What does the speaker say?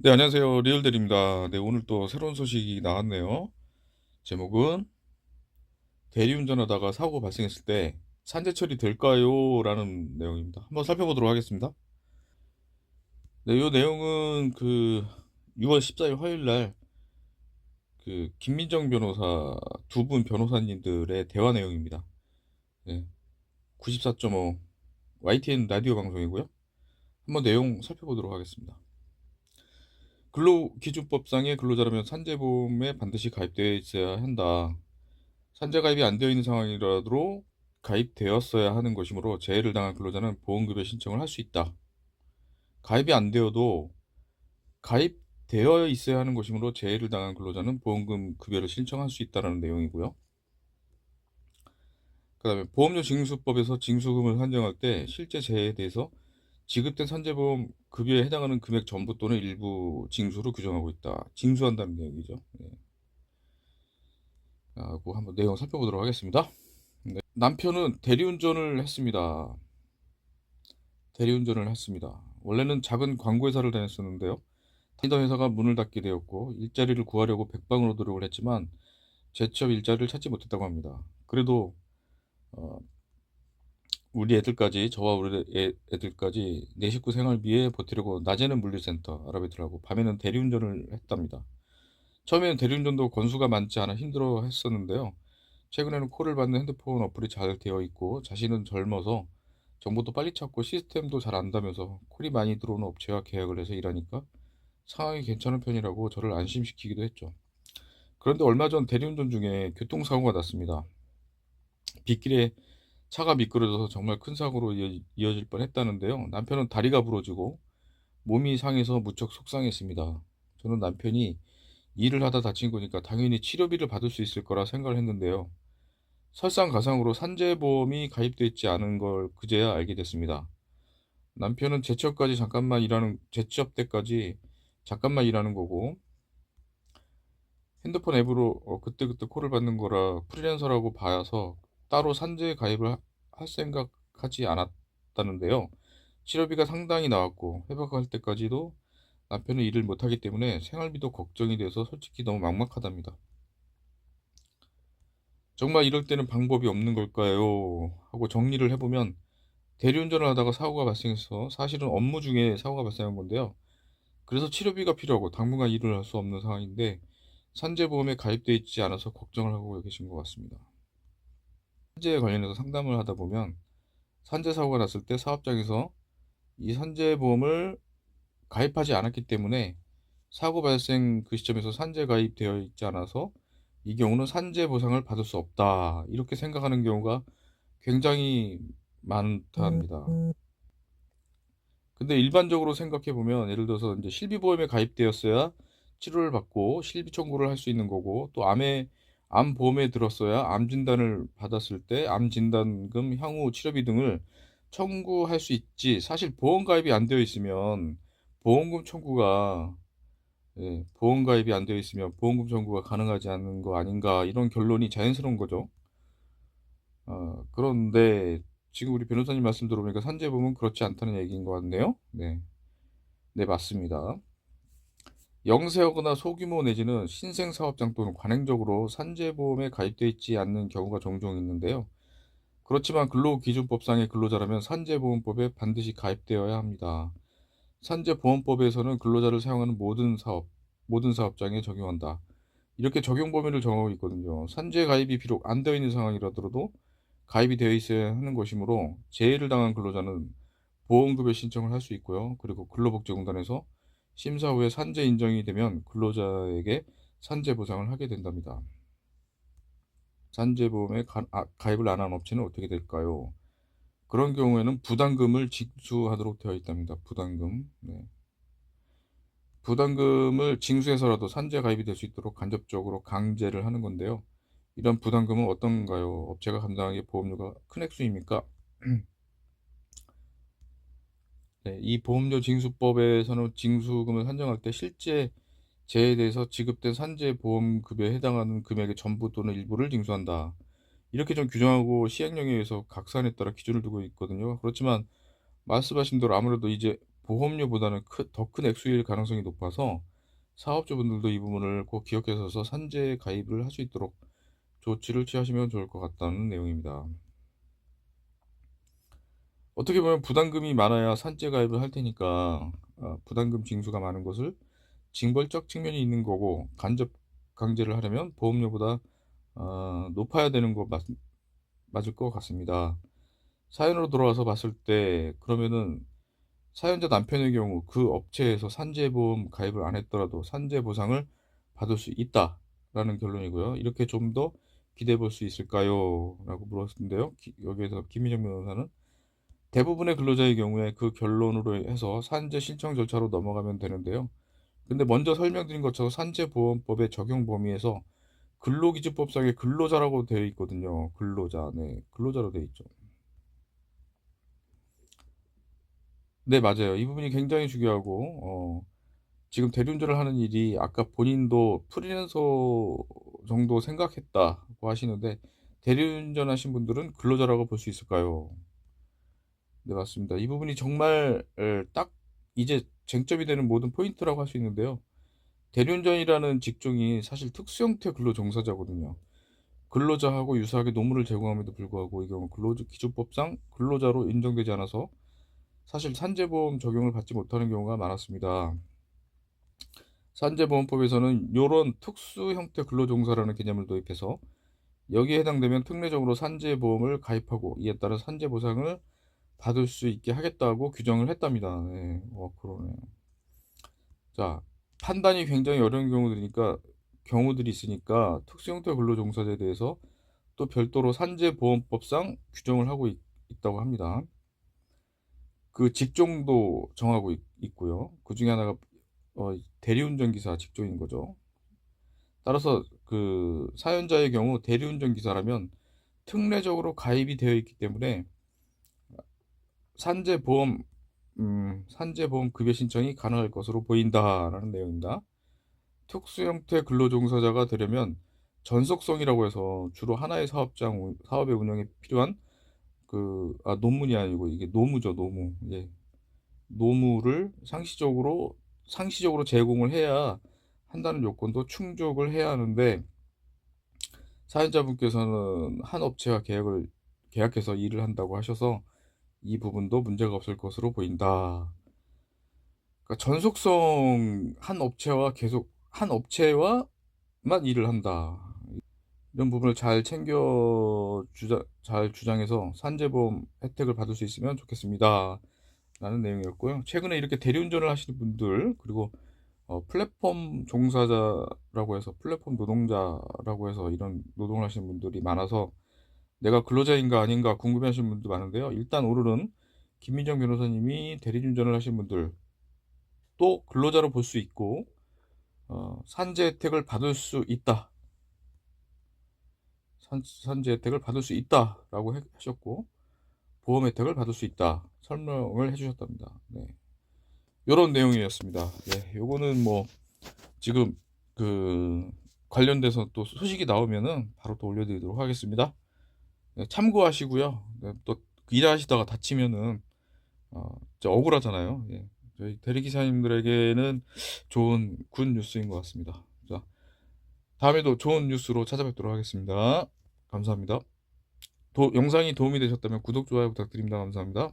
네, 안녕하세요. 리얼들입니다. 네, 오늘 또 새로운 소식이 나왔네요. 제목은 대리운전하다가 사고 발생했을 때 산재 처리 될까요? 라는 내용입니다. 한번 살펴보도록 하겠습니다. 네, 이 내용은 6월 14일 화요일 날 김민정 변호사 두 분 변호사님들의 대화 내용입니다. 네, 94.5 YTN 라디오 방송이고요. 한번 내용 살펴보도록 하겠습니다. 근로기준법상의 근로자라면 산재보험에 반드시 가입되어 있어야 한다. 산재 가입이 안 되어 있는 상황이라도 가입되었어야 하는 것이므로 재해를 당한 근로자는 보험급여 신청을 할 수 있다. 가입이 안 되어도 가입되어 있어야 하는 것이므로 재해를 당한 근로자는 보험금 급여를 신청할 수 있다는 내용이고요. 그 다음에 보험료 징수법에서 징수금을 산정할 때 실제 재해에 대해서 지급된 산재보험 급여에 해당하는 금액 전부 또는 일부 징수로 규정하고 있다. 징수한다는 내용이죠. 네. 하고 한번 내용 살펴보도록 하겠습니다. 네. 남편은 대리운전을 했습니다. 대리운전을 했습니다. 원래는 작은 광고회사를 다녔었는데요. 다니던 회사가 문을 닫게 되었고 일자리를 구하려고 백방으로 노력을 했지만 재취업 일자리를 찾지 못했다고 합니다. 그래도 어, 우리 애들까지 저와 우리 애들까지 내 식구 생활비에 버티려고 낮에는 물류센터 아르바이트를 하고 밤에는 대리운전을 했답니다. 처음에는 대리운전도 건수가 많지 않아 힘들어 했었는데요. 최근에는 콜을 받는 핸드폰 어플이 잘 되어 있고 자신은 젊어서 정보도 빨리 찾고 시스템도 잘 안다면서 콜이 많이 들어오는 업체와 계약을 해서 일하니까 상황이 괜찮은 편이라고 저를 안심시키기도 했죠. 그런데 얼마 전 대리운전 중에 교통사고가 났습니다. 빗길에 차가 미끄러져서 정말 큰 사고로 이어질 뻔했다는데요. 남편은 다리가 부러지고 몸이 상해서 무척 속상했습니다. 저는 남편이 일을 하다 다친 거니까 당연히 치료비를 받을 수 있을 거라 생각을 했는데요. 설상가상으로 산재보험이 가입돼 있지 않은 걸 그제야 알게 됐습니다. 남편은 재취업 때까지 잠깐만 일하는 거고 핸드폰 앱으로 그때그때 콜을 받는 거라 프리랜서라고 봐서 따로 산재 가입을 할 생각하지 않았다는데요. 치료비가 상당히 나왔고 회복할 때까지도 남편은 일을 못하기 때문에 생활비도 걱정이 돼서 솔직히 너무 막막하답니다. 정말 이럴 때는 방법이 없는 걸까요? 하고 정리를 해보면 대리운전을 하다가 사고가 발생해서 사실은 업무 중에 사고가 발생한 건데요. 그래서 치료비가 필요하고 당분간 일을 할 수 없는 상황인데 산재보험에 가입되어 있지 않아서 걱정을 하고 계신 것 같습니다. 산재에 관련해서 상담을 하다 보면 산재 사고가 났을 때 사업장에서 이 산재보험을 가입하지 않았기 때문에 사고 발생 그 시점에서 산재 가입되어 있지 않아서 이 경우는 산재 보상을 받을 수 없다. 이렇게 생각하는 경우가 굉장히 많답니다. 근데 일반적으로 생각해 보면 예를 들어서 이제 실비보험에 가입되었어야 치료를 받고 실비 청구를 할 수 있는 거고 또 암보험에 들었어야 암 진단을 받았을 때 암 진단금, 향후 치료비 등을 청구할 수 있지. 사실 보험 가입이 안 되어 있으면 보험금 청구가 보험 가입이 안 되어 있으면 보험금 청구가 가능하지 않은 거 아닌가 이런 결론이 자연스러운 거죠. 그런데 지금 우리 변호사님 말씀 들어보니까 산재보험은 그렇지 않다는 얘기인 것 같네요. 네. 네, 맞습니다. 영세하거나 소규모 내지는 신생사업장 또는 관행적으로 산재보험에 가입되어 있지 않는 경우가 종종 있는데요. 그렇지만 근로기준법상의 근로자라면 산재보험법에 반드시 가입되어야 합니다. 산재보험법에서는 근로자를 사용하는 모든 사업장에 적용한다. 이렇게 적용 범위를 정하고 있거든요. 산재 가입이 비록 안 되어 있는 상황이라도 가입이 되어 있어야 하는 것이므로 재해를 당한 근로자는 보험급여 신청을 할 수 있고요. 그리고 근로복지공단에서 심사 후에 산재 인정이 되면 근로자에게 산재 보상을 하게 된답니다. 산재보험에 가입을 안 한 업체는 어떻게 될까요? 그런 경우에는 부담금을 징수하도록 되어 있답니다. 부담금. 네. 부담금을 징수해서라도 산재 가입이 될 수 있도록 간접적으로 강제를 하는 건데요. 이런 부담금은 어떤가요? 업체가 감당하기에 보험료가 큰 액수입니까? 네, 이 보험료 징수법에서는 징수금을 산정할 때 실제 재해에 대해서 지급된 산재 보험 급여에 해당하는 금액의 전부 또는 일부를 징수한다. 이렇게 좀 규정하고 시행령에 의해서 각 사안에 따라 기준을 두고 있거든요. 그렇지만 말씀하신 대로 아무래도 이제 보험료보다는 더 큰 액수일 가능성이 높아서 사업주분들도 이 부분을 꼭 기억해서 산재 가입을 할 수 있도록 조치를 취하시면 좋을 것 같다는 내용입니다. 어떻게 보면 부담금이 많아야 산재 가입을 할 테니까 부담금 징수가 많은 것을 징벌적 측면이 있는 거고, 간접 강제를 하려면 보험료보다 높아야 되는 거 맞을 것 같습니다. 사연으로 돌아와서 봤을 때 그러면은 사연자 남편의 경우 그 업체에서 산재보험 가입을 안 했더라도 산재 보상을 받을 수 있다라는 결론이고요. 이렇게 좀 더 기대해 볼 수 있을까요? 라고 물었는데요. 여기에서 김민정 변호사는 대부분의 근로자의 경우에 그 결론으로 해서 산재 신청 절차로 넘어가면 되는데요. 근데 먼저 설명드린 것처럼 산재보험법의 적용 범위에서 근로기준법상의 근로자라고 되어 있거든요. 근로자. 네. 근로자로 되어 있죠. 네, 맞아요. 이 부분이 굉장히 중요하고 지금 대리운전을 하는 일이 아까 본인도 프리랜서 정도 생각했다고 하시는데, 대리운전 하신 분들은 근로자라고 볼 수 있을까요? 네, 맞습니다. 이 부분이 정말 딱 이제 쟁점이 되는 모든 포인트라고 할 수 있는데요. 대리운전이라는 직종이 사실 특수형태 근로종사자거든요. 근로자하고 유사하게 노무를 제공함에도 불구하고 이 경우 근로기준법상 근로자로 인정되지 않아서 사실 산재보험 적용을 받지 못하는 경우가 많았습니다. 산재보험법에서는 요런 특수 형태 근로종사라는 개념을 도입해서 여기에 해당되면 특례적으로 산재보험을 가입하고 이에 따른 산재보상을 받을 수 있게 하겠다고 규정을 했답니다. 네. 그러네요. 자, 판단이 굉장히 어려운 경우들이 있으니까 특수 형태 근로종사자에 대해서 또 별도로 산재보험법상 규정을 하고 있다고 합니다. 그 직종도 정하고 있고요. 그중에 하나가 대리운전 기사 직종인 거죠. 따라서 그 사연자의 경우 대리운전 기사라면 특례적으로 가입이 되어 있기 때문에 산재보험 산재보험 급여 신청이 가능할 것으로 보인다라는 내용입니다. 특수 형태 근로종사자가 되려면 전속성이라고 해서 주로 하나의 사업의 운영에 필요한 논문이 아니고 이게 노무죠, 노무. 예. 노무를 상시적으로 제공을 해야 한다는 요건도 충족을 해야 하는데, 사연자분께서는 한 업체와 계약해서 일을 한다고 하셔서 이 부분도 문제가 없을 것으로 보인다. 그러니까 전속성 한 업체와만 일을 한다. 이런 부분을 잘 주장해서 산재보험 혜택을 받을 수 있으면 좋겠습니다. 라는 내용이었고요. 최근에 이렇게 대리운전을 하시는 분들, 그리고 플랫폼 종사자라고 해서 플랫폼 노동자라고 해서 이런 노동을 하시는 분들이 많아서 내가 근로자인가 아닌가 궁금해하시는 분도 많은데요. 일단 오늘은 김민정 변호사님이 대리운전을 하시는 분들 또 근로자로 볼 수 있고 산재 혜택을 받을 수 있다. 산재 혜택을 받을 수 있다라고 하셨고 보험 혜택을 받을 수 있다 설명을 해주셨답니다. 네. 요런 내용이었습니다. 네, 요거는 뭐 지금 관련돼서 또 소식이 나오면은 바로 또 올려드리도록 하겠습니다. 네, 참고하시고요. 네, 또 일하시다가 다치면은 진짜 억울하잖아요. 예. 저희 대리기사님들에게는 좋은 굿 뉴스인 것 같습니다. 자, 다음에도 좋은 뉴스로 찾아뵙도록 하겠습니다. 감사합니다. 영상이 도움이 되셨다면 구독, 좋아요 부탁드립니다. 감사합니다.